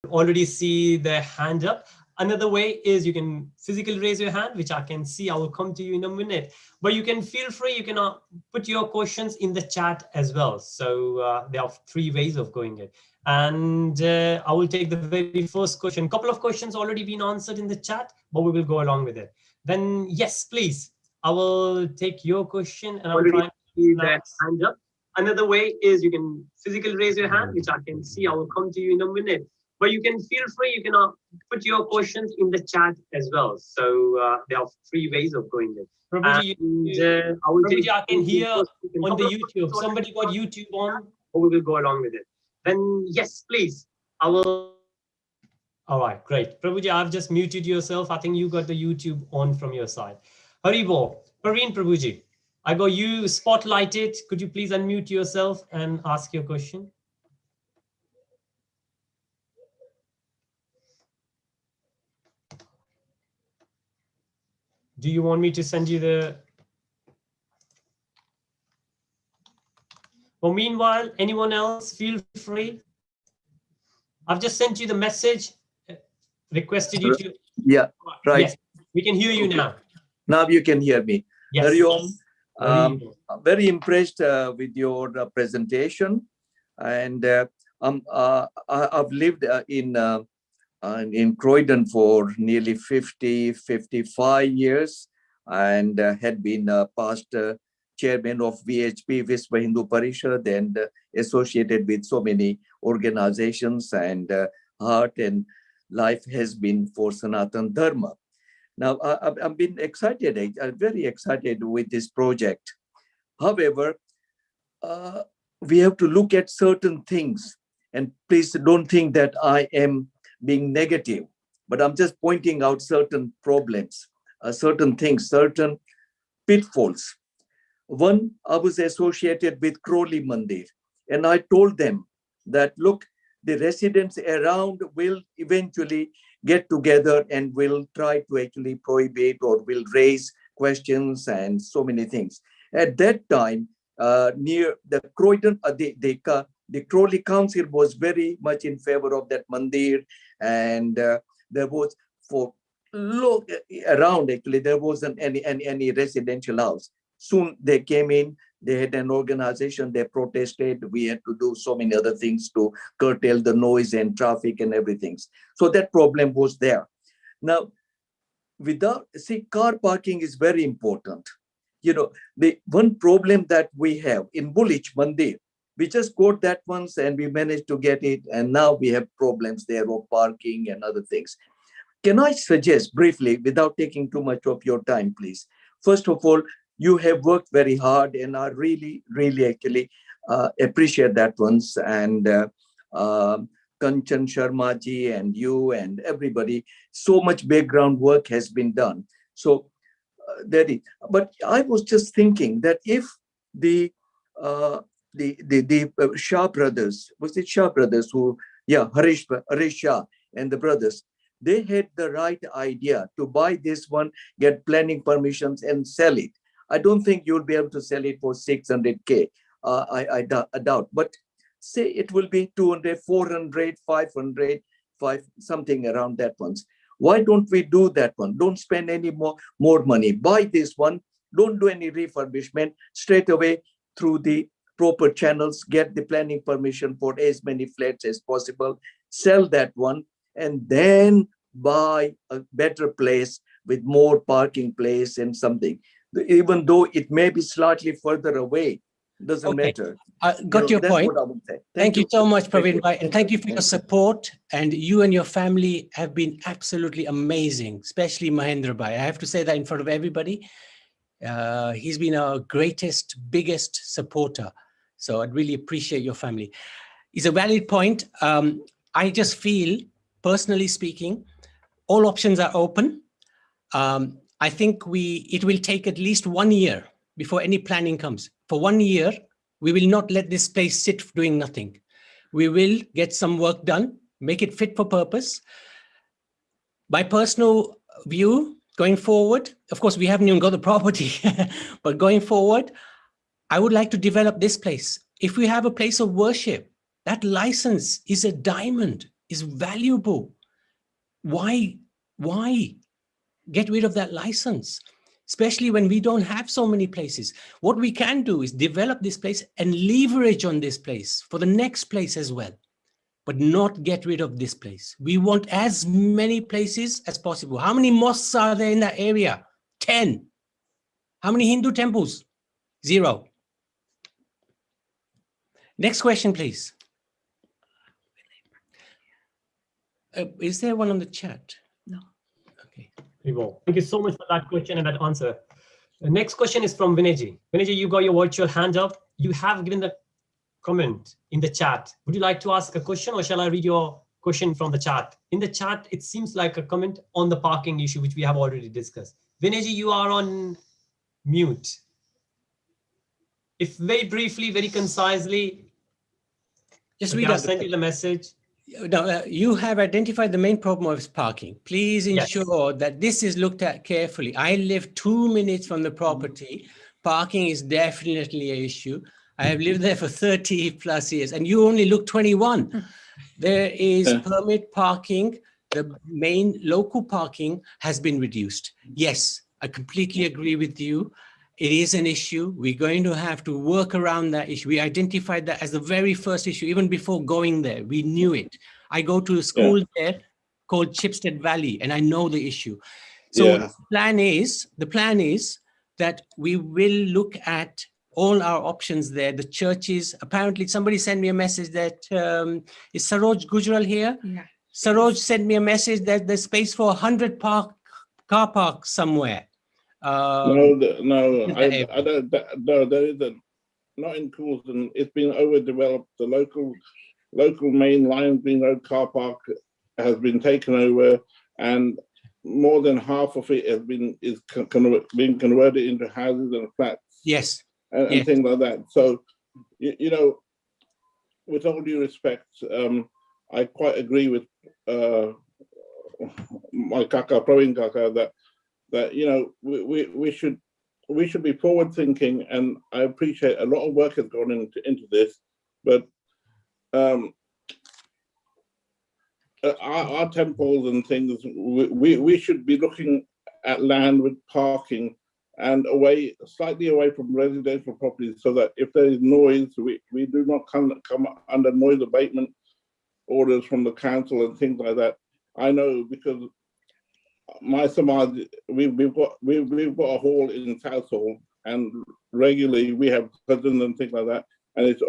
already see the hand up. Another way is you can physically raise your hand, which I can see. I will come to you in a minute. But you can feel free. You can put your questions in the chat as well. So there are three ways of going it. And I will take the very first question. A couple of questions already been answered in the chat, but we will go along with it. Then yes, please. I will take your question and I'm trying to see the hand up. Another way is you can physically raise your hand, which I can see. I will come to you in a minute. But you can feel free. You can put your questions in the chat as well. So there are three ways of going it. Prabhuji, I can hear on the YouTube. Somebody got YouTube on. Or we will go along with it. Then yes, please. I will. All right, great. Prabhuji, I've just muted yourself. I think you got the YouTube on from your side. Haribo, Parveen Prabhuji, I got you spotlighted. Could you please unmute yourself and ask your question? Do you want me to send you the... Well, meanwhile, anyone else, feel free. I've just sent you the message, requested you to... Yeah, right. Yes, we can hear you now. Now you can hear me. Yes. Hari Om. Very impressed with your presentation. And I've lived in Croydon for nearly 55 years and had been past chairman of VHP, Vishwa Hindu Parishad, and associated with so many organizations, and heart and life has been for Sanatan Dharma. Now, I've been excited, I'm very excited with this project. However, we have to look at certain things, and please don't think that I am being negative, but I'm just pointing out certain problems, certain things, certain pitfalls. One, I was associated with Crowley Mandir, and I told them that, look, the residents around will eventually get together and will try to actually prohibit or will raise questions and so many things. At that time, near the Croydon, the Crowley Council was very much in favor of that mandir, and there was for look around, actually there wasn't any residential house. Soon they came in, they had an organization, they protested. We had to do so many other things to curtail the noise and traffic and everything. So that problem was there. Now, car parking is very important. You know, the one problem that we have in Bullich Mandir, we just got that once and we managed to get it, and now we have problems there of parking and other things. Can I suggest briefly, without taking too much of your time, please? First of all, you have worked very hard, and I really, really actually appreciate that once. And Kanchan Sharma ji and you and everybody, so much background work has been done. So that is. But I was just thinking that if the Shah brothers, was it Shah brothers who, yeah, Harish Shah and the brothers, they had the right idea to buy this one, get planning permissions and sell it. I don't think you'll be able to sell it for 600K. I doubt, but say it will be 200, 400, 500, something around that ones. Why don't we do that one? Don't spend any more money. Buy this one. Don't do any refurbishment. Straight away through the proper channels, get the planning permission for as many flats as possible. Sell that one, and then buy a better place with more parking place and something. Even though it may be slightly further away, doesn't matter. Got your point. Thank you so much, Praveen Bhai, and thank you for your support. And you and your family have been absolutely amazing, especially Mahendra Bhai. I have to say that in front of everybody. He's been our greatest, biggest supporter. So I'd really appreciate your family. It's a valid point. I just feel, personally speaking, all options are open. I think it will take at least 1 year before any planning comes. For 1 year, we will not let this place sit doing nothing. We will get some work done, make it fit for purpose. My personal view going forward, of course, we haven't even got the property, but going forward, I would like to develop this place. If we have a place of worship, that license is a diamond. is valuable. Why get rid of that license? Especially when we don't have so many places. What we can do is develop this place and leverage on this place for the next place as well, but not get rid of this place. We want as many places as possible. How many mosques are there in that area? 10. How many Hindu temples? 0. Next question, please. Is there one on the chat? No. Okay. Thank you so much for that question and that answer. The next question is from Vinayji. Vinayji, you got your virtual hand up. You have given the comment in the chat. Would you like to ask a question, or shall I read your question from the chat? In the chat, it seems like a comment on the parking issue, which we have already discussed. Vinayji, you are on mute. If very briefly, very concisely, just okay, read I'll out send you the message. No, you have identified the main problem of parking. Please ensure that this is looked at carefully. I live 2 minutes from the property. Parking is definitely an issue. I have lived there for 30 plus years, and you only look 21. There is permit parking. The main local parking has been reduced. Yes, I completely agree with you. It is an issue. We're going to have to work around that issue. We identified that as the very first issue, even before going there. We knew it. I go to a school there called Chipstead Valley, and I know the issue. So the plan is that we will look at all our options there. The churches, apparently somebody sent me a message that, is Saroj Gujral here? Yeah. Saroj sent me a message that there's space for 100 car parks somewhere. I don't. No, there isn't. Not in Coulsdon. It's been overdeveloped. The local main line Green Road car park has been taken over, and more than half of it has been converted into houses and flats. Yes, and things like that. So, you know, with all due respect, I quite agree with my kaka, Praveen Kaka, that you know we should be forward thinking, and I appreciate a lot of work has gone into this, but our temples and things, we should be looking at land with parking and slightly away from residential properties, so that if there is noise, we do not come under noise abatement orders from the council and things like that. I know because my Samaj, we've got a hall in Southall, and regularly we have cousins and things like that, and it's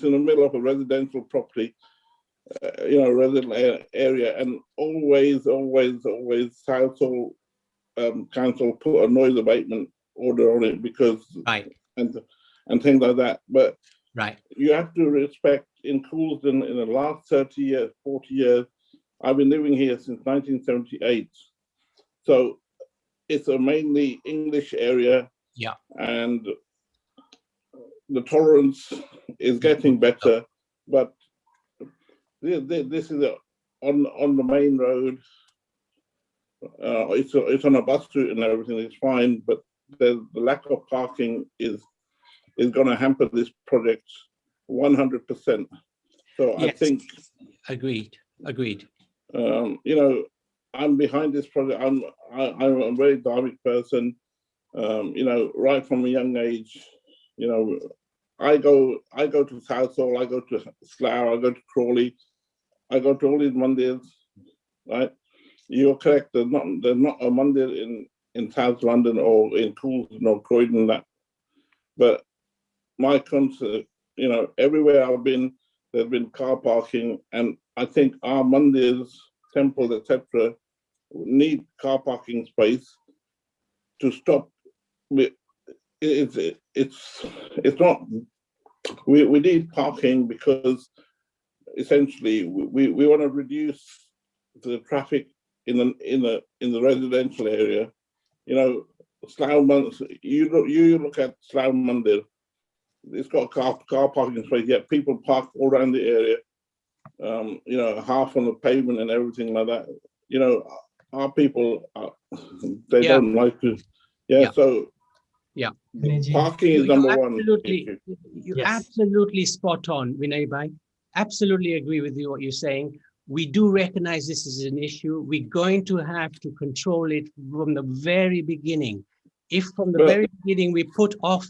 in the middle of a residential property, residential area, and always Southall council put a noise abatement order on it because and things like that. But you have to respect in Coulsdon in the last 30 years, 40 years. I've been living here since 1978. So it's a mainly English area. Yeah. And the tolerance is getting better, but this is on the main road. It's on a bus route and everything is fine, but the lack of parking is going to hamper this project 100%. So yes. I think agreed. I'm behind this project. I'm a very dynamic person. Right from a young age, I go to Southall, I go to Slough, I go to Crawley, I go to all these mandirs, right? You're correct. There's not a mandir in South London or in Coulsdon or Croydon that. But my concern, everywhere I've been, there's been car parking, and I think our mandirs, temples, etc., need car parking space to stop. It's not. We need parking because essentially we want to reduce the traffic in the residential area. Slough Mandir. You look at Slough Mandir. It's got car parking space. Yet people park all around the area. Half on the pavement and everything like that. Our people they don't like to. So parking is number one. You're absolutely spot on, Vinay Bhai. absolutely agree with you what you're saying. We do recognize this is an issue. We're going to have to control it from the very beginning. If from the very beginning we put off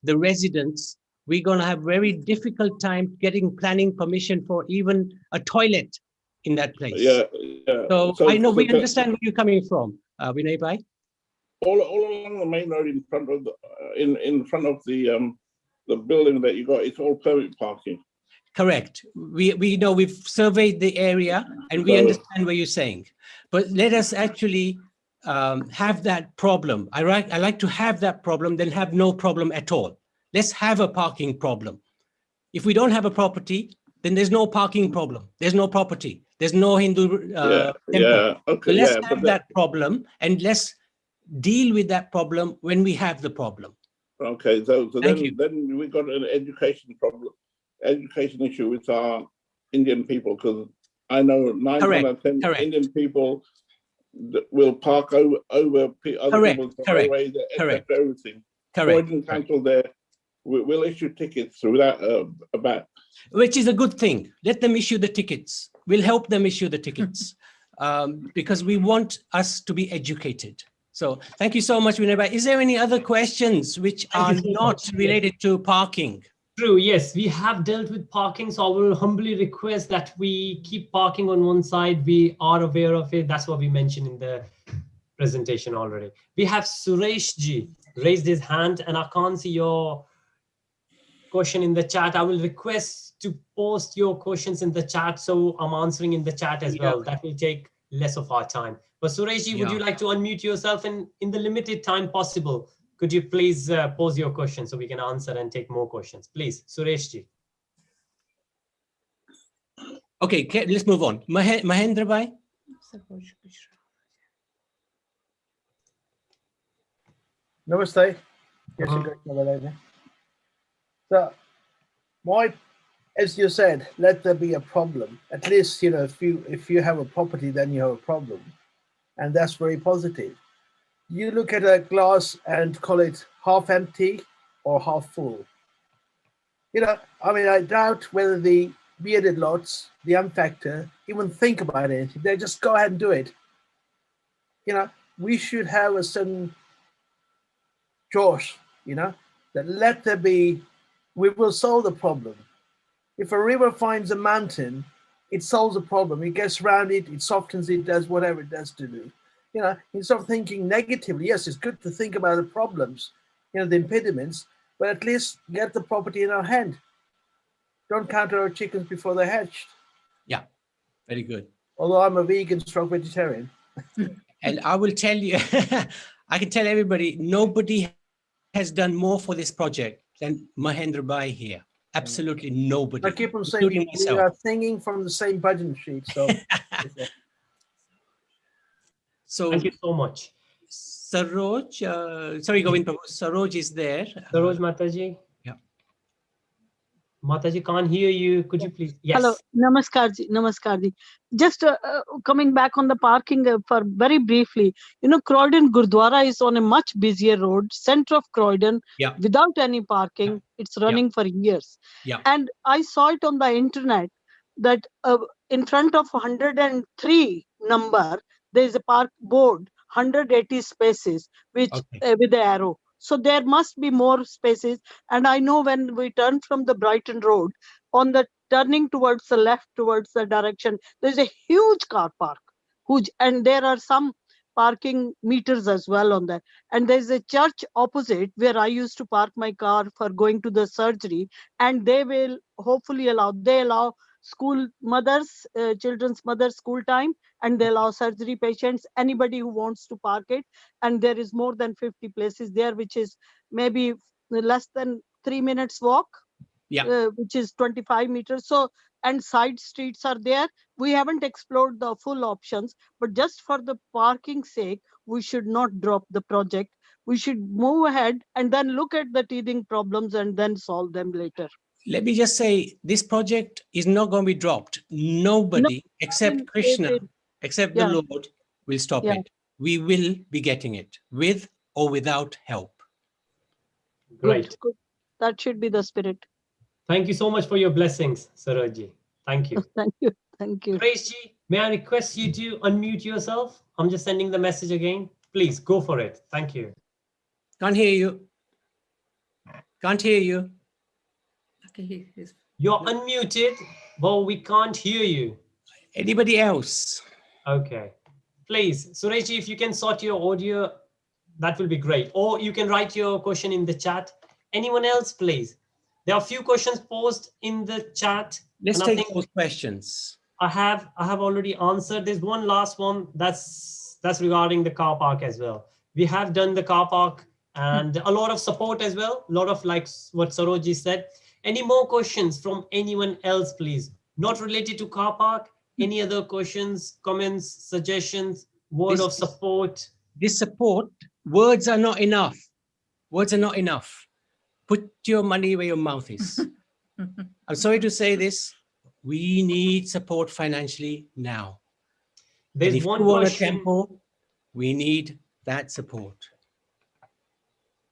the residents, we're going to have very difficult time getting planning permission for even a toilet in that place. Yeah. So I know we understand where you're coming from, Vinay Bhai. All along the main road in front of the building that you got, it's all permit parking. Correct. We know we've surveyed the area and we understand what you're saying. But let us actually have that problem. I like to have that problem, then have no problem at all. Let's have a parking problem. If we don't have a property, then there's no parking problem. There's no property. There's no Hindu temple. Okay. So let's have that problem and let's deal with that problem when we have the problem. Okay, so then we got an education problem, education issue with our Indian people, because I know 9 out of 10 Indian people will park over other people's highways, etc. Everything. Croydon Council there will issue tickets without a bat. Which is a good thing. Let them issue the tickets. We'll help them issue the tickets because we want us to be educated. So thank you so much, Vinay. Is there any other questions which are not related to parking? True, yes, we have dealt with parking, so I will humbly request that we keep parking on one side. We are aware of it. That's what we mentioned in the presentation already. We have Suresh ji raised his hand, and I can't see your question in the chat. I will request to post your questions in the chat, so I'm answering in the chat as well. That will take less of our time. But Suresh ji, would you like to unmute yourself in the limited time possible? Could you please pose your question so we can answer and take more questions? Please, Suresh ji. Okay, let's move on. Mahendra bhai. Namaste. So, as you said, let there be a problem. At least, you know, if you have a property, then you have a problem, and that's very positive. You look at a glass and call it half empty or half full. You know, I mean, I doubt whether the bearded lots, the M-Factor, even think about it. They just go ahead and do it. You know, we should have a certain Josh, you know, that let there be, we will solve the problem. If a river finds a mountain, it solves the problem. It gets around it, it softens it, does whatever it does to do. You know, instead of thinking negatively, yes, it's good to think about the problems, you know, the impediments, but at least get the property in our hand. Don't count our chickens before they're hatched. Yeah, very good. Although I'm a vegan stroke vegetarian. And I will tell you, I can tell everybody, nobody has done more for this project than Mahendra Bhai here. Absolutely nobody. I keep on saying we are singing from the same budget sheet. So, so thank you so much. Saroj, sorry, Govind Prabhu, Saroj is there. Saroj Mataji. Yeah. Mataji can't hear you. Could you please? Yes. Hello, Namaskar ji. Namaskar ji. Just coming back on the parking for very briefly, you know, Croydon Gurdwara is on a much busier road, center of Croydon, without any parking. It's running for years. And I saw it on the internet that in front of 103 number, there is a park board, 180 spaces, which with the arrow. So there must be more spaces. And I know when we turn from the Brighton Road, on the turning towards the left, towards the direction, there's a huge car park, huge. And there are some parking meters as well on that. And there's a church opposite where I used to park my car for going to the surgery. And they will hopefully allow school mothers, children's mothers school time, and they allow surgery patients, anybody who wants to park it. And there is more than 50 places there, which is maybe less than 3 minutes walk, which is 25 meters. So, and side streets are there. We haven't explored the full options, but just for the parking sake, we should not drop the project. We should move ahead and then look at the teething problems and then solve them later. Let me just say, this project is not going to be dropped. Nobody except Krishna, except the Lord, will stop it. We will be getting it with or without help. Great. Good. That should be the spirit. Thank you so much for your blessings, Sarojji. Thank you. Thank you. Thank you. Suresh ji, may I request you to unmute yourself? I'm just sending the message again. Please go for it. Thank you. Can't hear you. Can't hear you. Okay, You're unmuted, but we can't hear you. Anybody else? Okay. Please, Suresh ji, if you can sort your audio, that will be great. Or you can write your question in the chat. Anyone else, please? There are a few questions posed in the chat. Let's and take I think those questions. I have already answered. There's one last one that's regarding the car park as well. We have done the car park and a lot of support as well. A lot of like what Saroji said. Any more questions from anyone else, please? Not related to car park. Any other questions, comments, suggestions, word of support? This support, words are not enough. Words are not enough. Put your money where your mouth is. I'm sorry to say this. We need support financially now. There's and if one you want a question. temple, we need that support.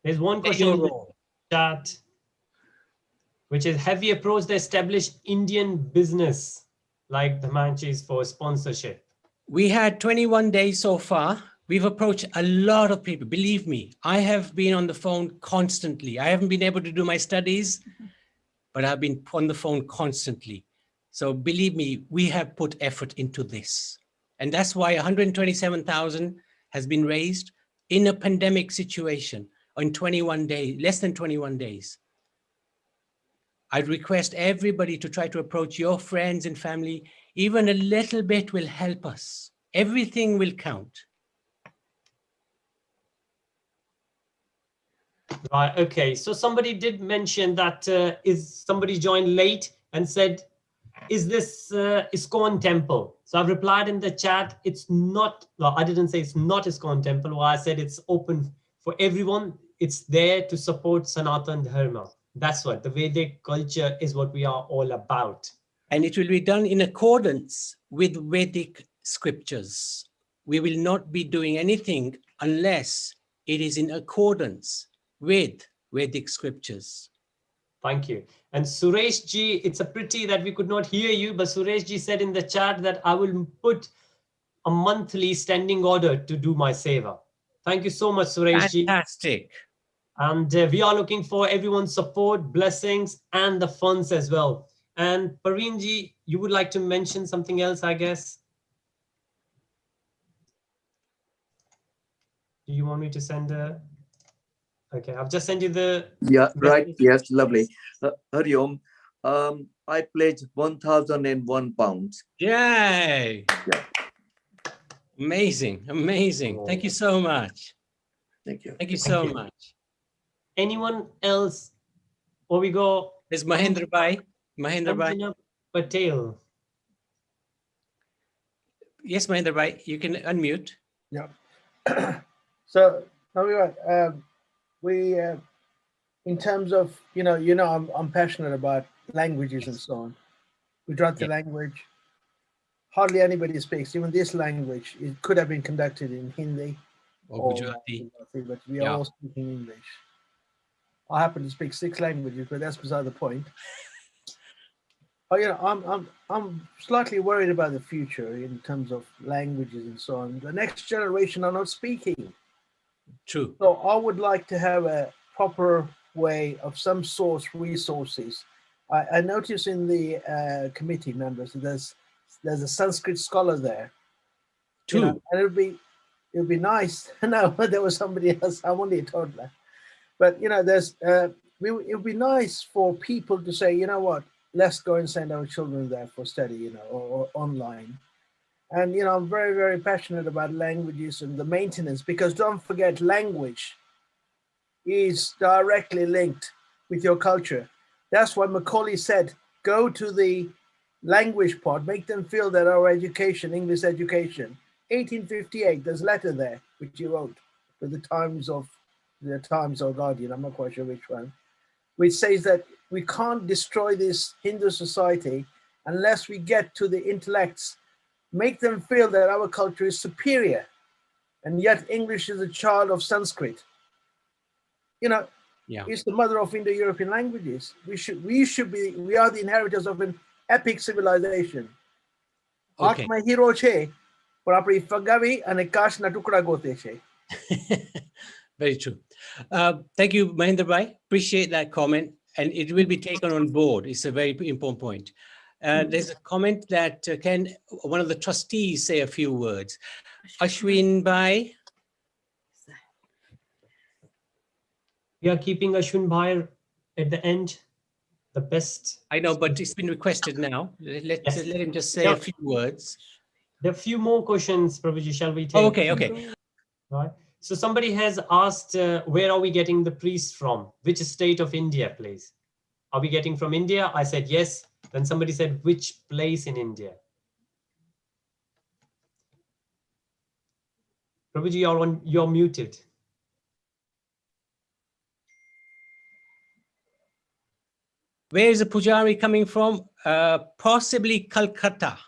There's one question in the chat, which is, have you approached the established Indian business like the Manchis for sponsorship? We had 21 days so far. We've approached a lot of people. Believe me, I have been on the phone constantly. I haven't been able to do my studies, but I've been on the phone constantly. So believe me, we have put effort into this. And that's why 127,000 has been raised in a pandemic situation in 21 days, less than 21 days. I'd request everybody to try to approach your friends and family. Even a little bit will help us. Everything will count. Right. Okay. So somebody did mention that is somebody joined late and said, is this ISKCON temple? So I've replied in the chat, it's not, well, I didn't say it's not ISKCON temple. Well, I said it's open for everyone. It's there to support Sanatan Dharma. That's what the Vedic culture is, what we are all about. And it will be done in accordance with Vedic scriptures. We will not be doing anything unless it is in accordance with Vedic scriptures. Thank you. And Suresh ji, it's a pity that we could not hear you, but Suresh ji said in the chat that I will put a monthly standing order to do my seva. Thank you so much, Suresh ji. Fantastic. And we are looking for everyone's support, blessings, and the funds as well. And Parveen ji, you would like to mention something else, I guess? Do you want me to send a... Okay, I've just sent you the... Yeah, right. Yes, lovely. Hari Om, I pledged 1,001 pounds. Yay! Yeah. Amazing, amazing. Oh. Thank you so much. Thank you. Thank you so much. Anyone else? Or we go... There's Mahendra Bhai. Mahendra Bhai. Anjana Patel. Yes, Mahendra Bhai, you can unmute. Yeah. So, we in terms of, I'm passionate about languages and so on. Gujarati language, hardly anybody speaks. Even this language, it could have been conducted in Hindi or Gujarati, but we are all speaking English. I happen to speak 6 languages, but that's beside the point. I'm slightly worried about the future in terms of languages and so on. The next generation are not speaking. True. So I would like to have a proper way of some source resources. I notice in the committee members that there's a Sanskrit scholar there. True. And it would be nice. No, there was somebody else. I'm only a toddler. But it would be nice for people to say, you know what, let's go and send our children there for study, or online. And, I'm very, very passionate about languages and the maintenance, because don't forget, language is directly linked with your culture. That's why Macaulay said, go to the language part, make them feel that our education, English education, 1858, there's a letter there, which he wrote to the Times or Guardian, I'm not quite sure which one, which says that we can't destroy this Hindu society unless we get to the intellects, make them feel that our culture is superior, and yet English is a child of Sanskrit. It's the mother of Indo-European languages. We are the inheritors of an epic civilization. Okay. My hero che, but apni fagavi and kash na tukda gote che. Very true. Thank you, Mahendra Bhai. Appreciate that comment, and it will be taken on board. It's a very important point. There's a comment that can one of the trustees say a few words? Ashwin Bhai. We are keeping Ashwin Bhai at the end, the best. I know, but it's been requested now. Let him just say a few words. There are a few more questions, Prabhuji, shall we take? Oh, okay. Right. So somebody has asked, where are we getting the priests from? Which state of India, please? Are we getting from India? I said yes. Then somebody said, which place in India? Prabhuji, you're muted. Where is the Pujari coming from? Possibly Calcutta.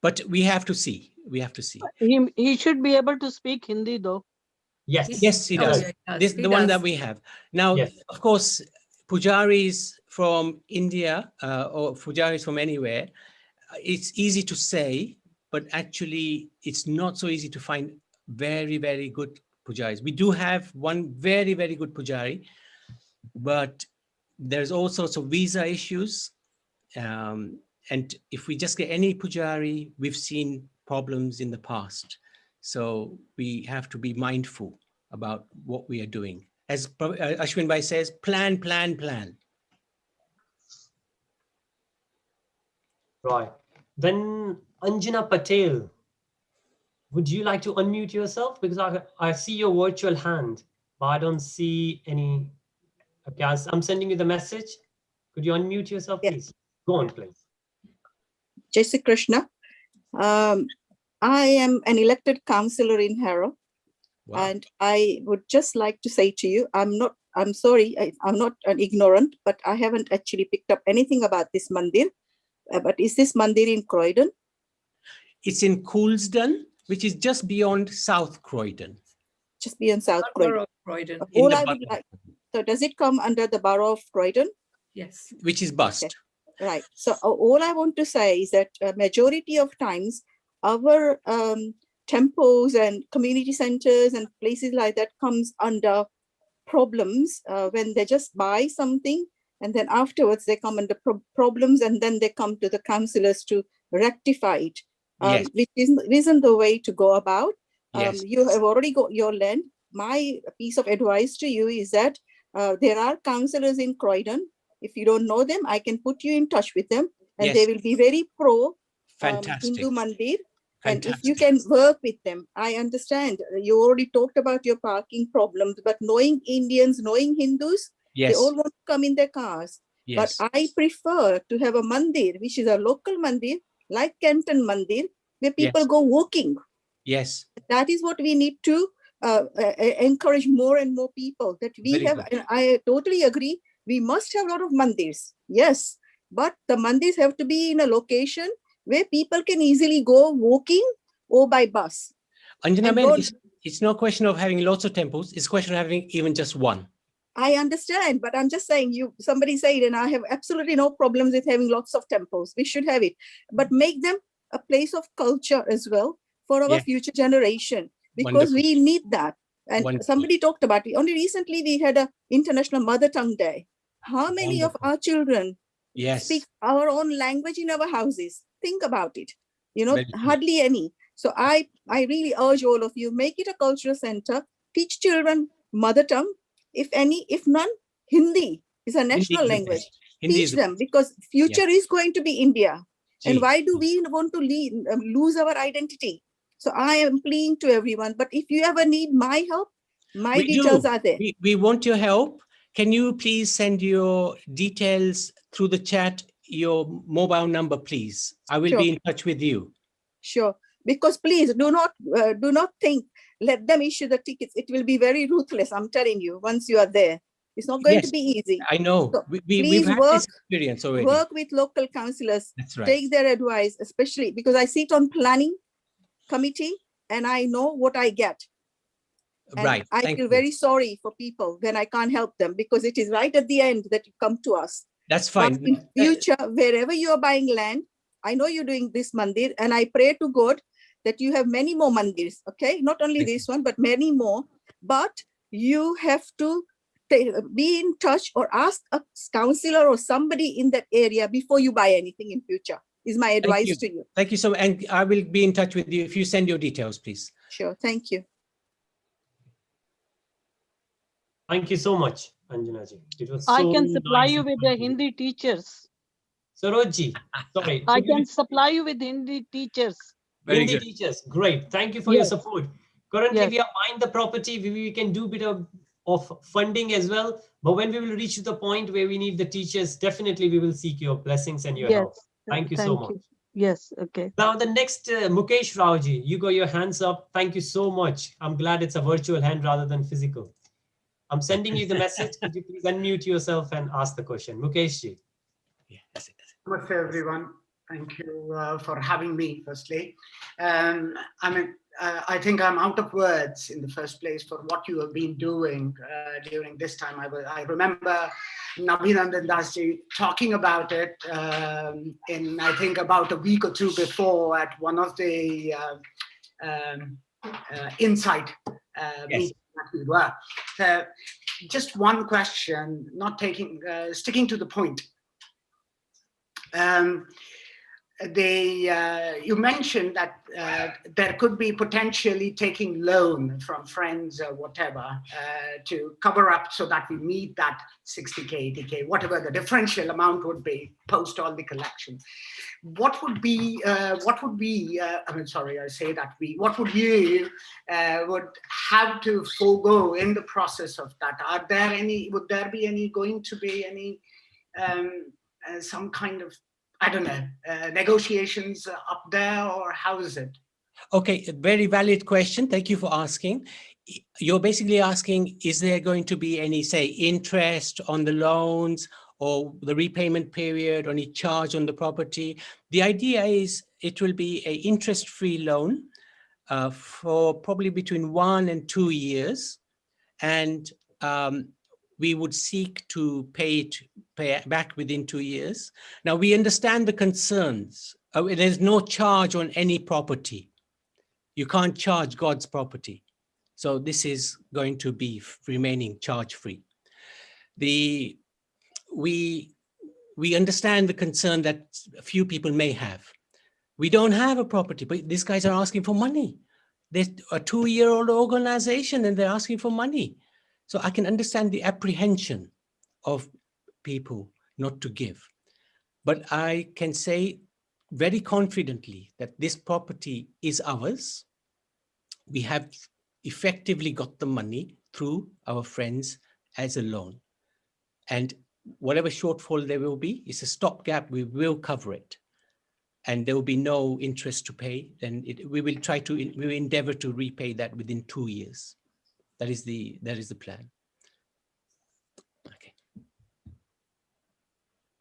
But we have to see. He should be able to speak Hindi though. Yes, he does. This is the one that we have. Now, of course, Pujaris from India or Pujaris from anywhere, it's easy to say, but actually it's not so easy to find very, very good Pujaris. We do have one very, very good Pujari, but there's all sorts of visa issues. And if we just get any Pujari, we've seen problems in the past. So we have to be mindful about what we are doing. As Ashwin Bhai says, plan. Right. Then Anjana Patel, would you like to unmute yourself? Because I see your virtual hand, but I don't see any. Okay, I'm sending you the message. Could you unmute yourself, please? Go on, please. Jai Sri Krishna. I am an elected councillor in Harrow. Wow. And I would just like to say to you, I'm sorry, I'm not an ignorant, but I haven't actually picked up anything about this mandir. But is this mandir in Croydon? It's in Coulsdon, which is just beyond South Croydon. Just beyond South Croydon. All I would like, so does it come under the borough of Croydon? Yes. Which is Bust. Okay. Right. So all I want to say is that majority of times our temples and community centers and places like that comes under problems when they just buy something and then afterwards they come under problems and then they come to the councillors to rectify it, which isn't the way to go about. You have already got your land. My piece of advice to you is that there are councillors in Croydon. If you don't know them, I can put you in touch with them and they will be very pro Hindu mandir. And if you can work with them, I understand you already talked about your parking problems, but knowing Indians, knowing Hindus, they all want to come in their cars. But I prefer to have a mandir, which is a local mandir, like Canton Mandir, where people go walking. Yes. That is what we need to encourage more and more people that we have. And I totally agree. We must have a lot of mandirs. Yes. But the mandirs have to be in a location where people can easily go walking or by bus. Anjana, it's no question of having lots of temples. It's a question of having even just one. I understand, but I'm just saying, somebody said, and I have absolutely no problems with having lots of temples. We should have it, but make them a place of culture as well for our future generation, because we need that. And somebody talked about it. Only recently we had a International Mother Tongue Day. How many of our children speak our own language in our houses? Think about it. Hardly any. So I really urge all of you, make it a cultural center, teach children mother tongue. If any, if none, Hindi is a national language. Teach them, because future is going to be India. And why do we want to lose our identity? So I am pleading to everyone, but if you ever need my help, my details are there. We want your help. Can you please send your details through the chat, your mobile number, please? I will be in touch with you. Sure. Because please do not think, let them issue the tickets. It will be very ruthless. I'm telling you, once you are there, it's not going to be easy. I know. So we've had this experience already. Work with local councillors. That's right. Take their advice, especially because I sit on planning committee and I know what I get. And I feel very sorry for people when I can't help them, because it is right at the end that you come to us. That's fine. But in future, wherever you are buying land, I know you're doing this mandir, and I pray to God that you have many more mandirs, okay? Not only this one, but many more. But you have to be in touch or ask a counselor or somebody in that area before you buy anything in future, is my advice to you. Thank you so much. And I will be in touch with you if you send your details, please. Sure, thank you. Thank you so much, Anjana ji. It was I so can supply nice you with the Hindi teachers. Sarojji, sorry. I can supply you with Hindi teachers. Hindi teachers, great. Thank you for your support. Currently, we are buying the property. We can do a bit of funding as well. But when we will reach to the point where we need the teachers, definitely we will seek your blessings and your help. Thank you so much. Yes, okay. Now the next, Mukesh Raoji, you got your hands up. Thank you so much. I'm glad it's a virtual hand rather than physical. I'm sending you the message. Could you please unmute yourself and ask the question? Mukesh ji. Namaste, everyone. Thank you for having me, firstly. I think I'm out of words in the first place for what you have been doing during this time. I remember Nabhinandan Das ji talking about it in, I think, about a week or two before at one of the Insight meetings that we were. Just one question, not taking, sticking to the point. You mentioned that there could be potentially taking loan from friends or whatever to cover up so that we meet that 60K, 80K, whatever the differential amount would be post all the collection. What would be, what would you would have to forego in the process of that? Would there be any, going to be any, some kind of, I don't know, negotiations up there, or how is it? Okay, a very valid question. Thank you for asking. You're basically asking, is there going to be any, say, interest on the loans or the repayment period, or any charge on the property? The idea is it will be an interest-free loan for probably between 1 and 2 years. And we would seek to pay back within 2 years. Now, we understand the concerns. There's no charge on any property. You can't charge God's property. So this is going to be remaining charge-free. We understand the concern that a few people may have. We don't have a property, but these guys are asking for money. They're a 2-year-old organization and they're asking for money. So I can understand the apprehension of people not to give. But I can say very confidently that this property is ours. We have effectively got the money through our friends as a loan. And whatever shortfall there will be, it's a stopgap, we will cover it. And there will be no interest to pay. Then we will endeavor to repay that within 2 years. That is the plan. Okay.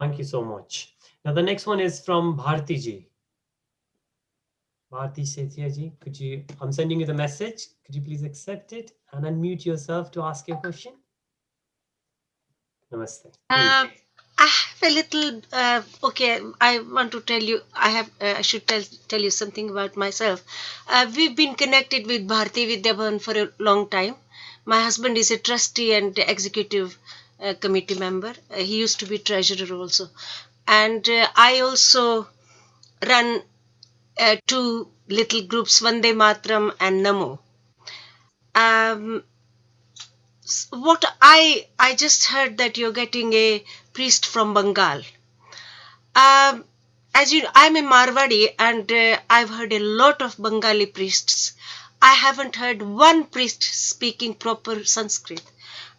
Thank you so much. Now the next one is from Bharti ji. Bharti Sethia ji, I'm sending you the message. Could you please accept it and unmute yourself to ask your question? Namaste. I have a little, okay, I want to tell you, I should tell you something about myself. We've been connected with Bharti Vidyaban for a long time. My husband is a trustee and executive committee member. He used to be treasurer also. And I also run 2 little groups, Vande Matram and Namo. What I just heard that you're getting a priest from Bengal. As you know, I'm a Marwadi, and I've heard a lot of Bengali priests. I haven't heard one priest speaking proper Sanskrit,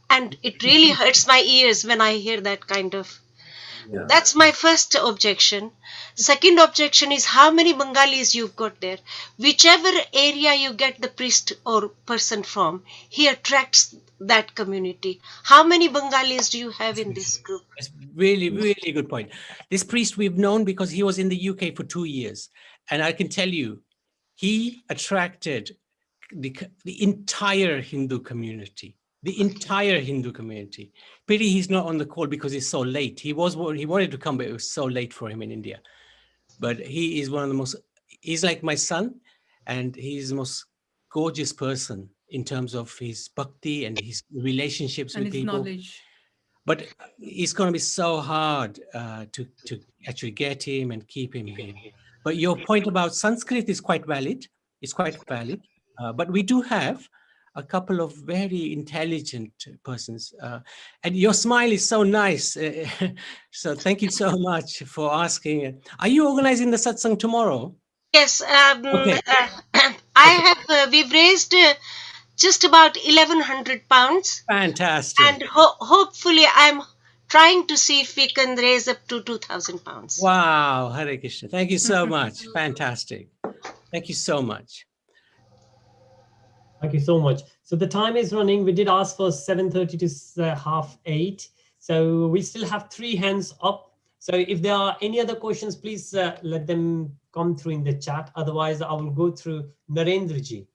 and it really hurts my ears when I hear that kind of. Yeah. That's my first objection. Second objection is how many Bengalis you've got there. Whichever area you get the priest or person from, he attracts that community. How many Bengalis do you have in this group? That's really, really good point. This priest we've known because he was in the UK for 2 years. And I can tell you, he attracted the entire Hindu community. the entire Hindu community. Pity he's not on the call because it's so late. He wanted to come, but it was so late for him in India. But he is one of the most, he's like my son, and he's the most gorgeous person in terms of his bhakti and his relationships and with his people. knowledge. But it's going to be so hard to actually get him and keep him here. But your point about Sanskrit is quite valid. It's quite valid. But we do have a couple of very intelligent persons. And your smile is so nice. So thank you so much for asking. Are you organizing the satsang tomorrow? Yes. Okay. We've raised just about 1,100 pounds. Fantastic. And hopefully I'm trying to see if we can raise up to 2,000 pounds. Wow. Hare Krishna. Thank you so much. Fantastic. Thank you so much. Thank you so much. So the time is running. We did ask for 7:30 to 7:30. So we still have 3 hands up. So if there are any other questions, please let them come through in the chat. Otherwise, I will go through Narendra ji.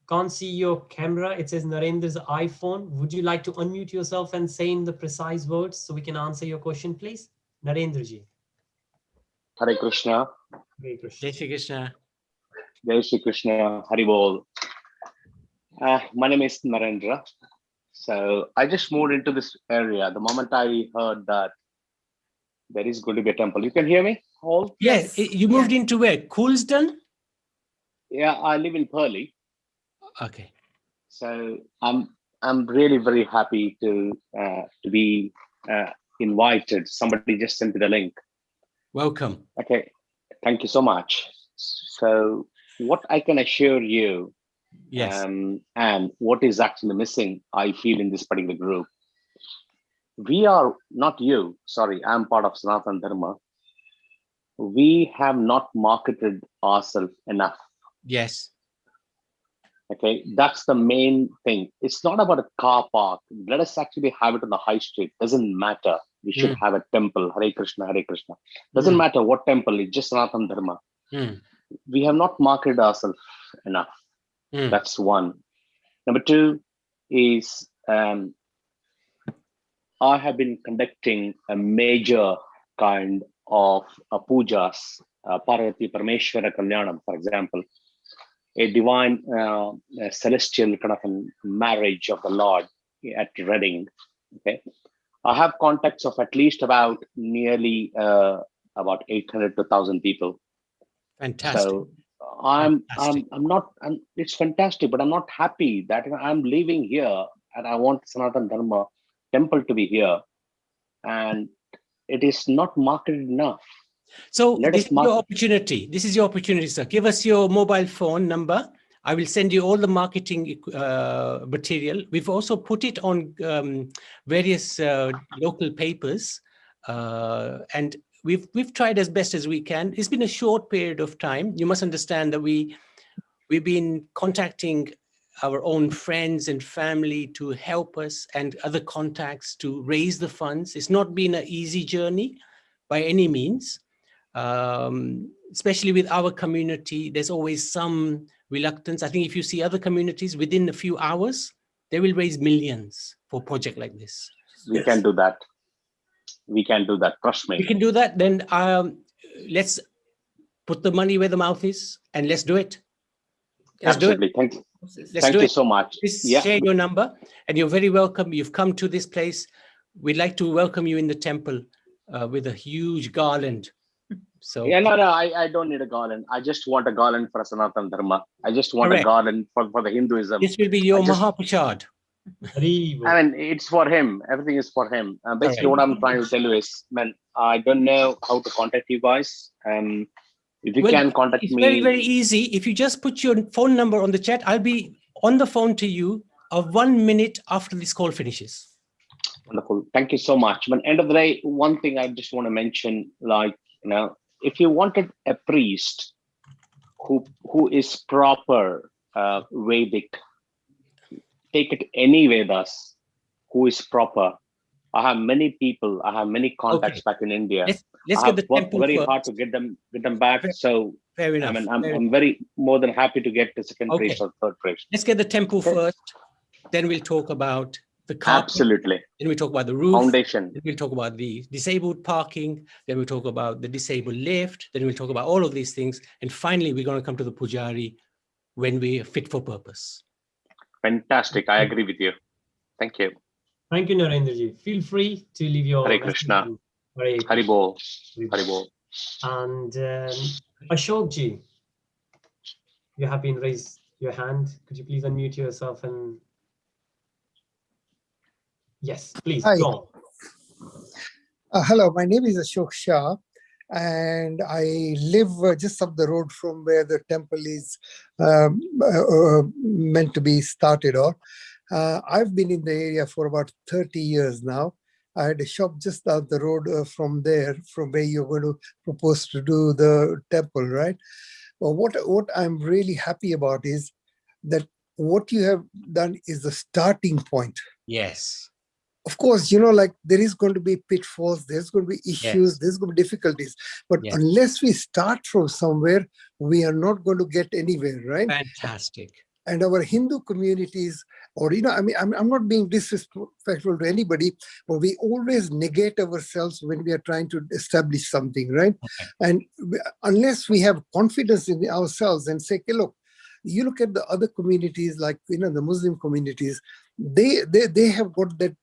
Can't see your camera. It says Narendra's iPhone. Would you like to unmute yourself and say in the precise words so we can answer your question, please? Narendra ji. Hare Krishna. Hare Krishna. Jai Shri Krishna. Jai Shri Krishna. Hari Bol. My name is Narendra. So I just moved into this area. The moment I heard that there is going to be a temple. You can hear me all? Yes. You moved into where? Coulsdon? Yeah, I live in Purley. Okay. So I'm really very happy to be invited. Somebody just sent me the link. Welcome. Okay. Thank you so much. So what I can assure you, yes, and what is actually missing, I feel, in this particular group, we are not you. Sorry, I'm part of Sanatana Dharma. We have not marketed ourselves enough. Yes. Okay, that's the main thing. It's not about a car park. Let us actually have it on the high street. Doesn't matter. We should have a temple. Hare Krishna, Hare Krishna. Doesn't matter what temple. It's just Sanatana Dharma. We have not marketed ourselves enough. That's one. Number two is I have been conducting a major kind of pujas, Parvati Parameshwara Kalyanam, for example, a divine celestial kind of a marriage of the Lord at Reading. Okay, I have contacts of at least about nearly about 800 to 1,000 people. Fantastic. So it's fantastic, but I'm not happy that I'm living here and I want Sanatana Dharma temple to be here, and it is not marketed enough. So this is your opportunity. This is your opportunity, sir. Give us your mobile phone number. I will send you all the marketing material. We've also put it on various local papers, and we've tried as best as we can. It's been a short period of time. You must understand that we've been contacting our own friends and family to help us, and other contacts to raise the funds. It's not been an easy journey by any means. Especially with our community, there's always some reluctance. I think if you see other communities, within a few hours, they will raise millions for a project like this. We can do that. We can do that. Trust me. We can do that. Then let's put the money where the mouth is, and let's do it. Let's Absolutely. do it. Thank you so much. Please share your number, and you're very welcome. You've come to this place. We'd like to welcome you in the temple with a huge garland. So yeah, no, I don't need a garland. I just want a garland for Sanatana Dharma. I just want a garland for the Hinduism. This will be your Mahaprasad. I mean, it's for him. Everything is for him. Basically, what I'm trying to tell you is, man, I don't know how to contact you guys. If you can contact me. It's very, very easy. If you just put your phone number on the chat, I'll be on the phone to you 1 minute after this call finishes. Wonderful. Thank you so much. But end of the day, one thing I just want to mention, like, if you wanted a priest who is proper Vedic, take it any Vedas, who is proper. I have many people. I have many contacts back in India. Let's get the temple very first. hard to get them back. So fair enough. I mean, I'm very more than happy to get the second priest or third priest. Let's get the temple first. Then we'll talk about the carpet. Absolutely. Then we talk about the roof. Foundation. Then we'll talk about the disabled parking. Then we'll talk about the disabled lift. Then we'll talk about all of these things. And finally, we're going to come to the pujari when we are fit for purpose. Fantastic. I agree with you. Thank you. Thank you, Narendraji. Feel free to leave your Hare Krishna. Hare Hari Bol. Hari Bol. And Ashokji, you have been raised your hand. Could you please unmute yourself and yes, please. Hi. Go on. Hello, my name is Ashok Shah, and I live just up the road from where the temple is meant to be started on. I've been in the area for about 30 years now. I had a shop just down the road from there, from where you're going to propose to do the temple, right? Well, what I'm really happy about is that what you have done is the starting point. Yes. Of course, you know, like there is going to be pitfalls, there's going to be issues, Yes. there's going to be difficulties. But Yes. unless we start from somewhere, we are not going to get anywhere, right? Fantastic. And our Hindu communities, or, you know, I mean, I'm not being disrespectful to anybody, but we always negate ourselves when we are trying to establish something, right? Okay. And unless we have confidence in ourselves and say, okay, look, you look at the other communities, like, you know, the Muslim communities, they have got that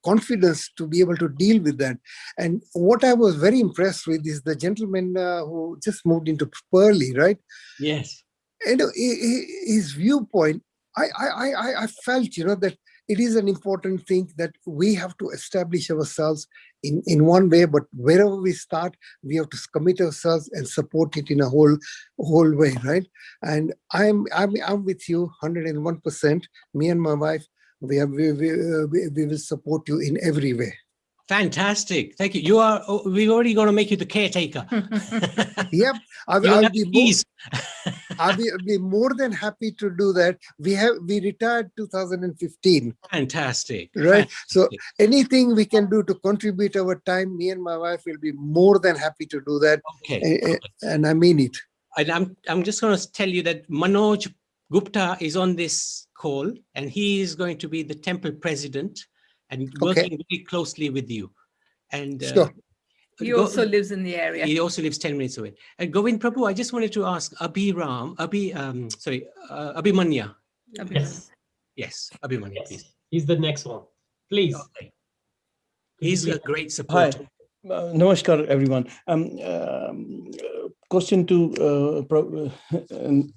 confidence to be able to deal with that. And what I was very impressed with is the gentleman who just moved into Purley, right? Yes. And his viewpoint, I felt, you know, that it is an important thing that we have to establish ourselves in one way, but wherever we start, we have to commit ourselves and support it in a whole way, right? And I'm with you 101%. Me and my wife, we will support you in every way. Fantastic. Thank you. We're already going to make you the caretaker. Yep. I'll be more than happy to do that. We retired 2015. Fantastic. Right. Fantastic. So anything we can do to contribute our time, me and my wife will be more than happy to do that. Okay. And I mean it. And I'm just going to tell you that Manoj Gupta is on this call, and he is going to be the temple president and working very closely with you. And sure. He also lives in the area. He also lives 10 minutes away. And Govind Prabhu, I just wanted to ask Abhimanya. Yes, Abhimanya, Yes. please. He's the next one. Please. Okay. He's a great supporter. Hi. Namaskar, everyone. Question to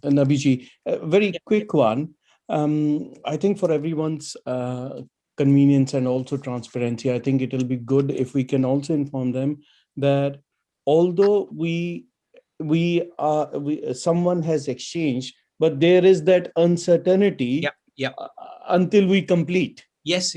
Nabiji. Very quick one. I think for everyone's convenience and also transparency, I think it will be good if we can also inform them that although someone has exchanged, but there is that uncertainty until we complete. Yes.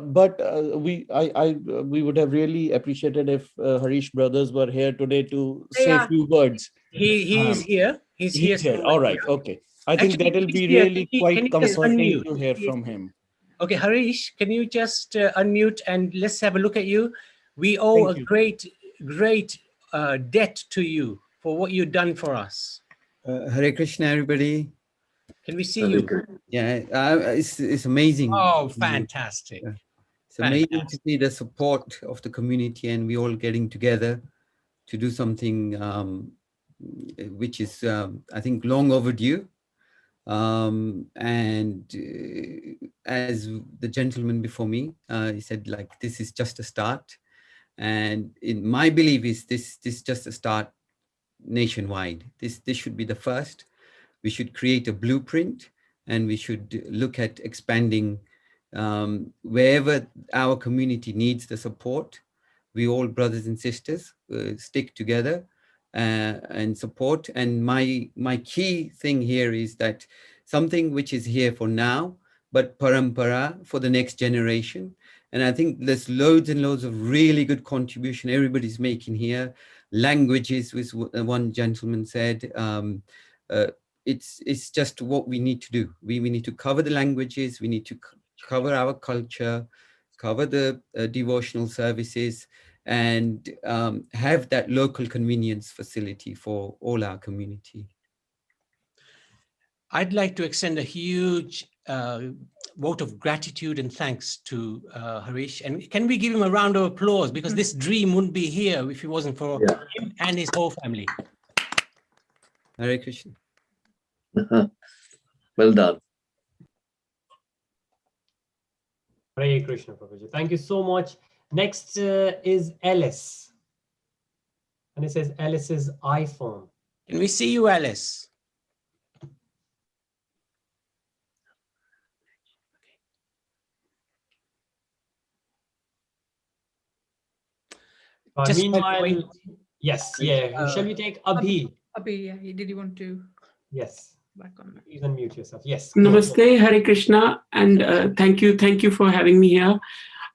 But we would have really appreciated if Harish brothers were here today to say a few words. He is here. He's here. All right. Okay. I think that will be really quite comforting to hear from him. Okay, Harish, can you just unmute and let's have a look at you. We owe a great debt to you for what you've done for us. Hare Krishna, everybody. Can we see you? Yeah, it's amazing. Oh, fantastic. It's amazing to see the support of the community and we all getting together to do something which is, I think, long overdue. As the gentleman before me, he said, like, this is just a start. And in my belief is this just a start nationwide. This should be the first. We should create a blueprint and we should look at expanding wherever our community needs the support. We all brothers and sisters stick together and support. And my key thing here is that something which is here for now, but parampara for the next generation. And I think there's loads and loads of really good contribution everybody's making here. Languages, which one gentleman said, it's just what we need to do. We need to cover the languages, we need to cover our culture, cover the devotional services, and have that local convenience facility for all our community. I'd like to extend a huge vote of gratitude and thanks to Harish. And can we give him a round of applause? Because this dream wouldn't be here if it wasn't for him and his whole family. Hare Krishna. Well done. Hare Krishna, Prabhuji. Thank you so much. Next is Alice. And it says Alice's iPhone. Can we see you, Alice? Meanwhile, yes, shall we take Abhi? Abhi, yeah, did you want to? Yes. Back on. You can mute yourself. Yes. Namaste, Hare Krishna, and thank you for having me here.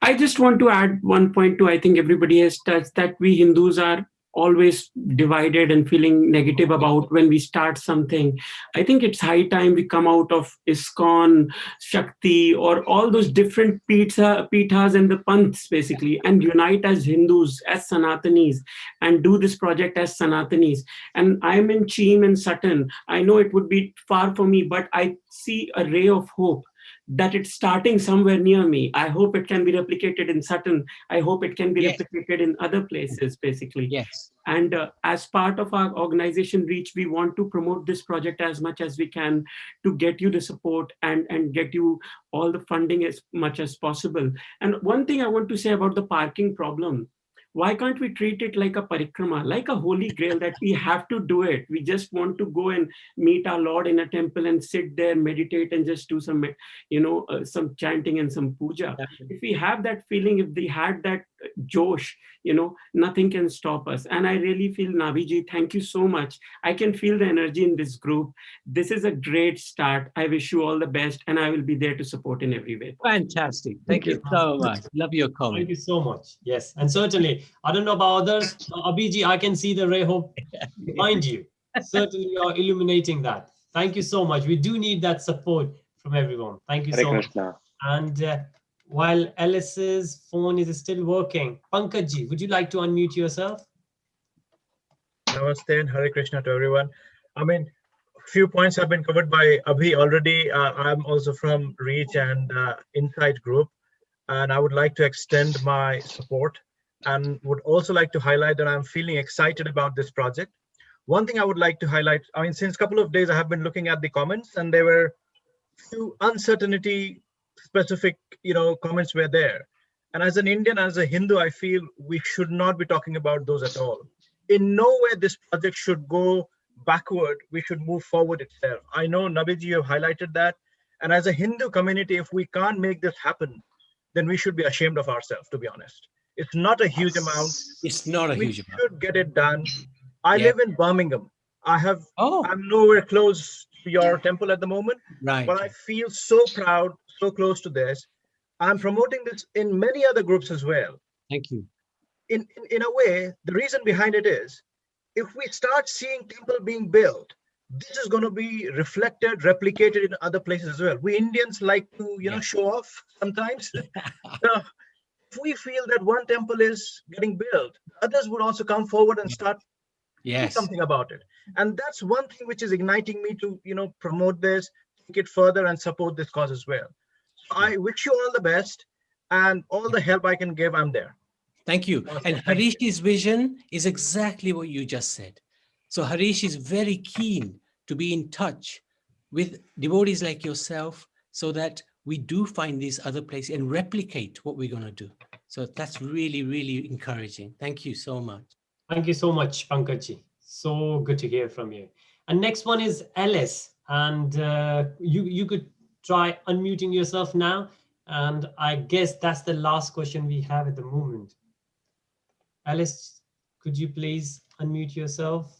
I just want to add one point to, I think everybody has touched, that we Hindus are always divided and feeling negative about when we start something. I think it's high time we come out of ISKCON, Shakti, or all those different pithas and the panths basically, and unite as Hindus, as Sanatanis, and do this project as Sanatanis. And I'm in Cheam and Sutton. I know it would be far for me, but I see a ray of hope that it's starting somewhere near me. I hope it can be replicated in Sutton. I hope it can be replicated in other places, basically. Yes. And as part of our organization reach, we want to promote this project as much as we can to get you the support and get you all the funding as much as possible. And one thing I want to say about the parking problem, why can't we treat it like a parikrama, like a holy grail that we have to do it? We just want to go and meet our Lord in a temple and sit there, meditate, and just do some, some chanting and some puja. If we have that feeling, if we had that Josh, nothing can stop us. And I really feel, Naviji, thank you so much. I can feel the energy in this group. This is a great start. I wish you all the best, and I will be there to support in every way. Fantastic. Thank you so much. Love your comment. Thank you so much. Yes, and certainly, I don't know about others. Abhiji, I can see the ray hope behind you. Certainly, you're illuminating that. Thank you so much. We do need that support from everyone. Thank you so much. And while Alice's phone is still working, Pankajji, would you like to unmute yourself? Namaste and Hare Krishna to everyone. I mean, few points have been covered by Abhi already. I'm also from Reach and Insight Group, and I would like to extend my support and would also like to highlight that I'm feeling excited about this project. One thing I would like to highlight, I mean, since a couple of days I have been looking at the comments, and there were few uncertainty specific, comments were there. And as an Indian, as a Hindu, I feel we should not be talking about those at all. In no way this project should go backward. We should move forward itself. I know, Nabiji, you have highlighted that. And as a Hindu community, if we can't make this happen, then we should be ashamed of ourselves, to be honest. It's not a huge amount. It's not a huge amount. We should get it done. I live in Birmingham. I'm nowhere close to your temple at the moment, but I feel so proud, so close to this. I'm promoting this in many other groups as well. Thank you. In a way, the reason behind it is, if we start seeing temple being built, this is going to be reflected, replicated in other places as well. We Indians like to, show off sometimes. So if we feel that one temple is getting built, others would also come forward and start doing something about it. And that's one thing which is igniting me to, promote this, take it further and support this cause as well. So I wish you all the best, and all the help I can give, I'm there. Thank you. And Harish's vision is exactly what you just said. So Harish is very keen to be in touch with devotees like yourself so that we do find these other places and replicate what we're going to do. So that's really, really encouraging. Thank you so much. Thank you so much, Pankajji. So good to hear from you. And next one is Alice. And you could try unmuting yourself now. And I guess that's the last question we have at the moment. Alice, could you please unmute yourself?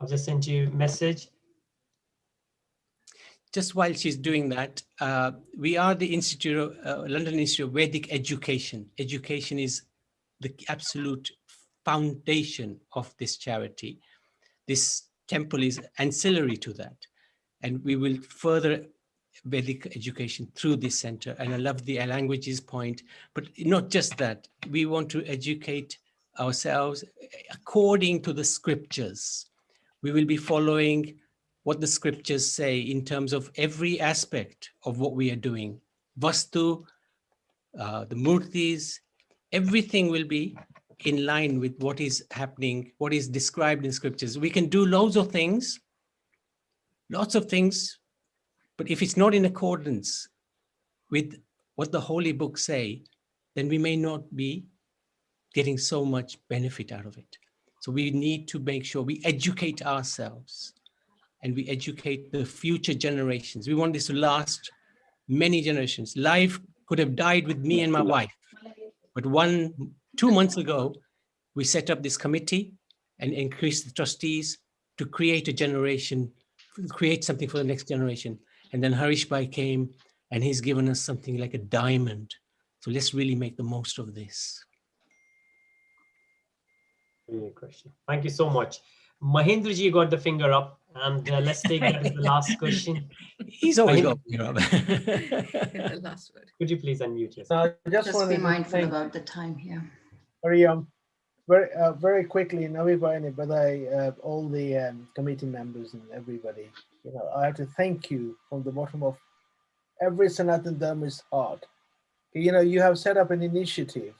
I've just sent you a message. Just while she's doing that, we are the London Institute of Vedic Education. Education is the absolute foundation of this charity. This temple is ancillary to that. And we will further Vedic education through this center. And I love the languages point, but not just that. We want to educate ourselves according to the scriptures. We will be following what the scriptures say in terms of every aspect of what we are doing. Vastu, the murtis, everything will be in line with what is happening, what is described in scriptures. We can do lots of things, but if it's not in accordance with what the holy books say, then we may not be getting so much benefit out of it. So we need to make sure we educate ourselves and we educate the future generations. We want this to last many generations. Life could have died with me and my wife, but 2 months ago, we set up this committee and increased the trustees to create a generation, create something for the next generation. And then Harish Bhai came and he's given us something like a diamond. So let's really make the most of this. Great question. Thank you so much. Mahendraji got the finger up, and let's take that as the last question. He's always got the finger up. The last word. Could you please unmute yourself? Just be mindful about the time here. Very quickly, all the committee members and everybody, I have to thank you from the bottom of every Sanatan Dharmist heart. You have set up an initiative,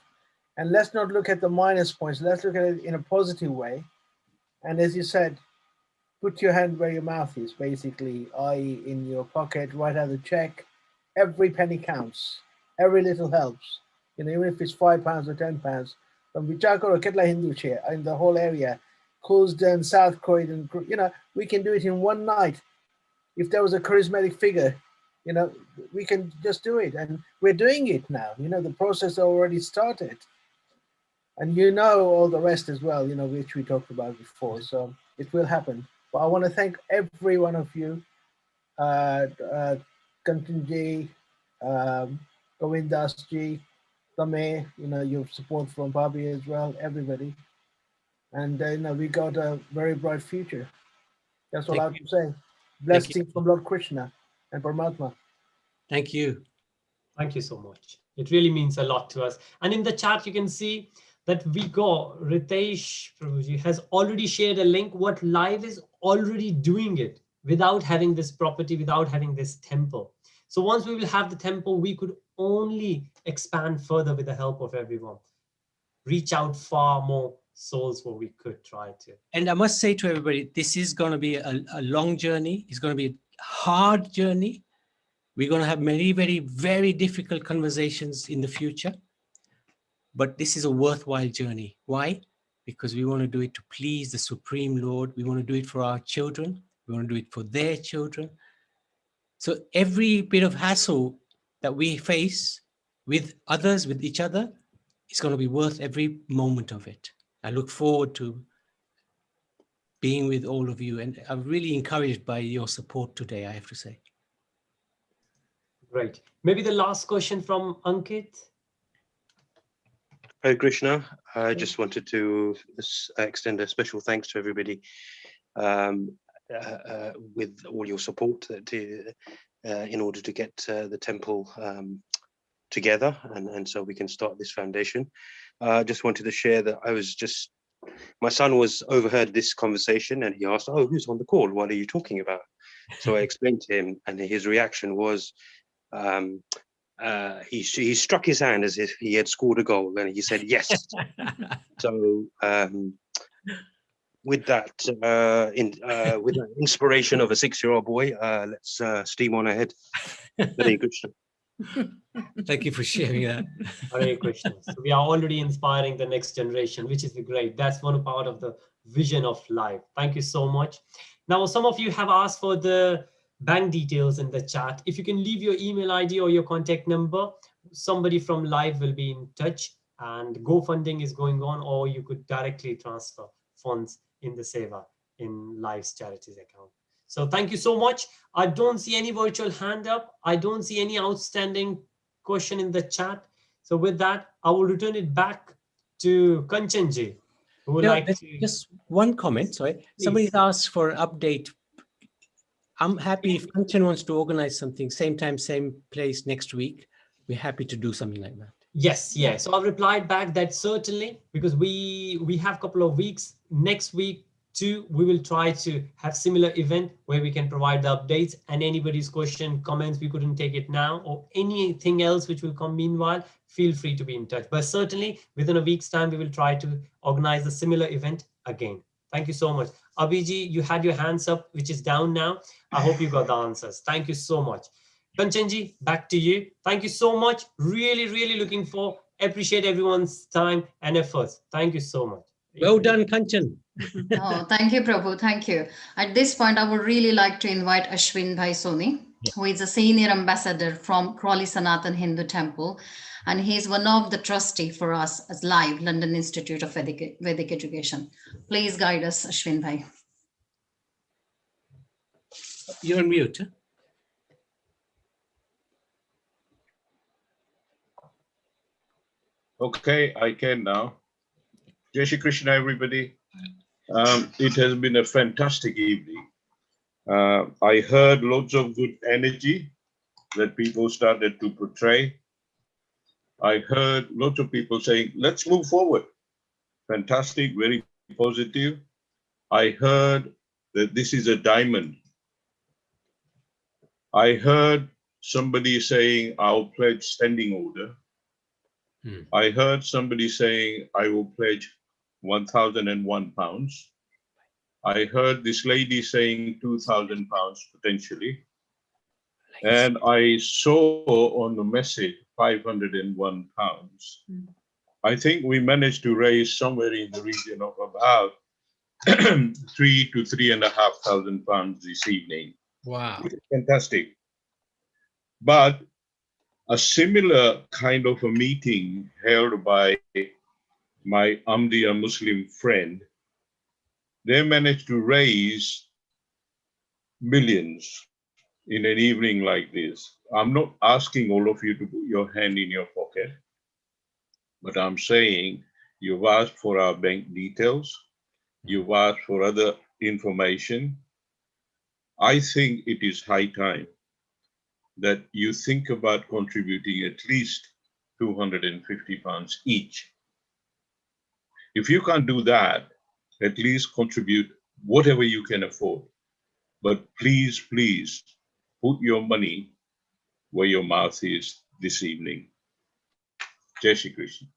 and let's not look at the minus points. Let's look at it in a positive way. And as you said, put your hand where your mouth is, basically, i.e. in your pocket, write out the check. Every penny counts. Every little helps. Even if it's £5 or £10. From Vichakar or Ketla Hindu chair in the whole area, Coulsdon, South Croydon, we can do it in one night. If there was a charismatic figure, we can just do it. And we're doing it now. The process already started. And all the rest as well, which we talked about before. So it will happen. But I want to thank every one of you, Kanchan ji, Govindas ji, Tame, your support from Bobby as well, everybody. And we got a very bright future. That's all I have to say. Blessings from Lord Krishna and Paramatma. Thank you. Thank you so much. It really means a lot to us. And in the chat, you can see that we go, Ritesh Prabhuji has already shared a link. What Live is already doing it without having this property, without having this temple. So once we will have the temple, we could only expand further with the help of everyone. Reach out far more souls what we could try to. And I must say to everybody, this is going to be a long journey. It's going to be a hard journey. We're going to have many, very, very difficult conversations in the future. But this is a worthwhile journey. Why? Because we want to do it to please the Supreme Lord. We want to do it for our children. We want to do it for their children. So every bit of hassle that we face with others, with each other, is going to be worth every moment of it. I look forward to being with all of you. And I'm really encouraged by your support today, I have to say. Great. Maybe the last question from Ankit. Hare Krishna. I just wanted to extend a special thanks to everybody with all your support in order to get the temple together, and so we can start this foundation. I just wanted to share that my son overheard this conversation and he asked, "Oh, who's on the call? What are you talking about?" So I explained to him, and his reaction was, he struck his hand as if he had scored a goal, and he said yes. So with that inspiration of a 6-year-old boy, let's steam on ahead. Hare Krishna. Thank you for sharing that. Hare Krishna. So we are already inspiring the next generation, which is great. That's one part of the vision of Live. Thank you so much. Now, some of you have asked for the bank details in the chat. If you can leave your email ID or your contact number, somebody from Live will be in touch, and GoFunding is going on, or you could directly transfer funds in the Seva in Live's charities account. So thank you so much. I don't see any virtual hand up. I don't see any outstanding question in the chat. So with that, I will return it back to Kanchan ji. Who would like to... Just one comment, sorry. Please. Somebody's asked for an update. I'm happy if Kanchan wants to organize something, same time, same place next week. We're happy to do something like that. Yes, yes. So I've replied back that certainly, because we have a couple of weeks. Next week, Two, we will try to have similar event where we can provide the updates, and anybody's question, comments, we couldn't take it now, or anything else which will come meanwhile, feel free to be in touch. But certainly within a week's time, we will try to organize a similar event again. Thank you so much. Abhiji, you had your hands up, which is down now. I hope you got the answers. Thank you so much. Kanchanji, back to you. Thank you so much. Really, really looking for, appreciate everyone's time and efforts. Thank you so much. Well done, Kanchan. Oh, thank you, Prabhu. Thank you. At this point, I would really like to invite Ashwin Bhai Soni, who is a senior ambassador from Crawley Sanatan Hindu Temple. And he's one of the trustee for us as live London Institute of Vedic Education. Please guide us, Ashwin Bhai. You're on mute. Okay, I can now. Jai Shri Krishna, everybody. It has been a fantastic evening. I heard lots of good energy that people started to portray. I heard lots of people saying, let's move forward. Fantastic, very positive. I heard that this is a diamond. I heard somebody saying, I'll pledge standing order. I heard somebody saying, I will pledge 1,001 pounds. I heard this lady saying 2,000 pounds potentially. And I saw on the message 501 pounds. I think we managed to raise somewhere in the region of about 3,000 to 3,500 pounds this evening. Wow. Fantastic. But a similar kind of a meeting held by my Ahmadiyya Muslim friend, they managed to raise millions in an evening like this. I'm not asking all of you to put your hand in your pocket, but I'm saying you've asked for our bank details, you've asked for other information. I think it is high time that you think about contributing at least 250 pounds each. If you can't do that, at least contribute whatever you can afford. But please, please put your money where your mouth is this evening. Jai Shri Krishna.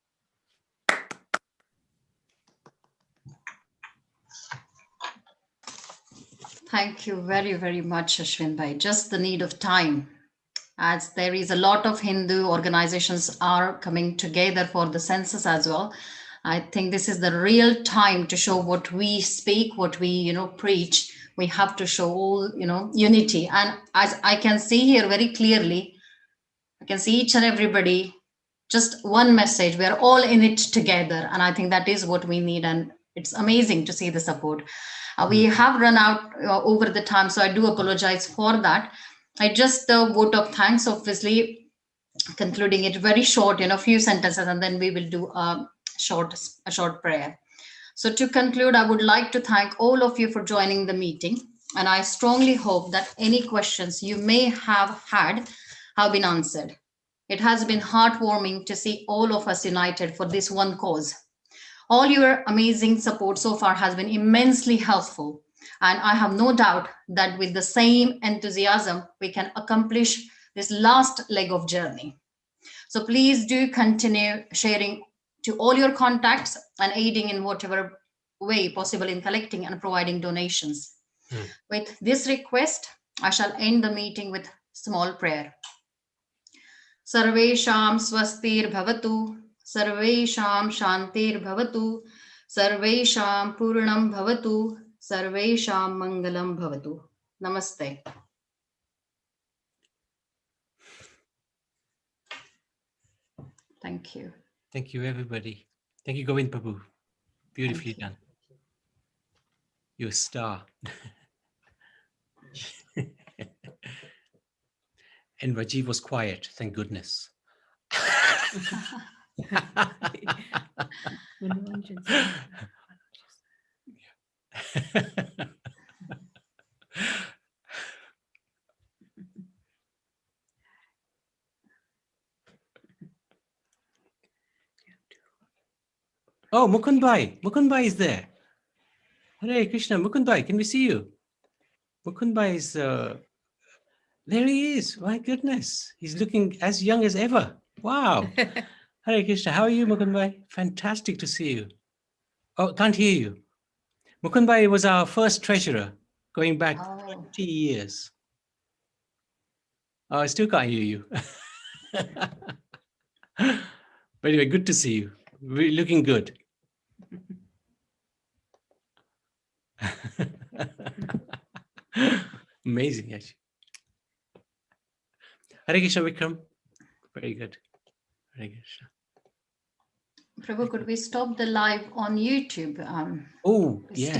Thank you very, very much, Ashwin Bhai. Just the need of time, as there is a lot of Hindu organizations are coming together for the census as well. I think this is the real time to show what we speak, what we, preach. We have to show all, unity. And as I can see here very clearly, I can see each and everybody, just one message. We are all in it together. And I think that is what we need. And it's amazing to see the support. We have run out over the time, so I do apologize for that. I just vote of thanks, obviously, concluding it very short, a few sentences, and then we will do a short prayer. So to conclude, I would like to thank all of you for joining the meeting, and I strongly hope that any questions you may have had have been answered. It has been heartwarming to see all of us united for this one cause. All your amazing support so far has been immensely helpful, and I have no doubt that with the same enthusiasm, we can accomplish this last leg of journey. So please do continue sharing to all your contacts and aiding in whatever way possible in collecting and providing donations. With this request, I shall end the meeting with small prayer. Sarvesham swastir bhavatu, Sarvesham shantir bhavatu, Sarvesham purnam bhavatu, Sarvesham mangalam bhavatu. Namaste. Thank you. Thank you, everybody. Thank you, Govind Prabhu. Beautifully done. You're a star. And Rajiv was quiet, thank goodness. Oh, Mukund Bhai is there. Hare Krishna. Mukund Bhai, can we see you? Mukund Bhai is, there he is. My goodness. He's looking as young as ever. Wow. Hare Krishna. How are you, Mukund Bhai? Fantastic to see you. Oh, can't hear you. Mukund Bhai was our first treasurer going back 20 years. Oh, I still can't hear you. But anyway, good to see you. We're looking good. Amazing, actually. Hare Krishna, Vikram. Very good. Hare Krishna. Prabhu, could we stop the live on YouTube? Oh, yeah.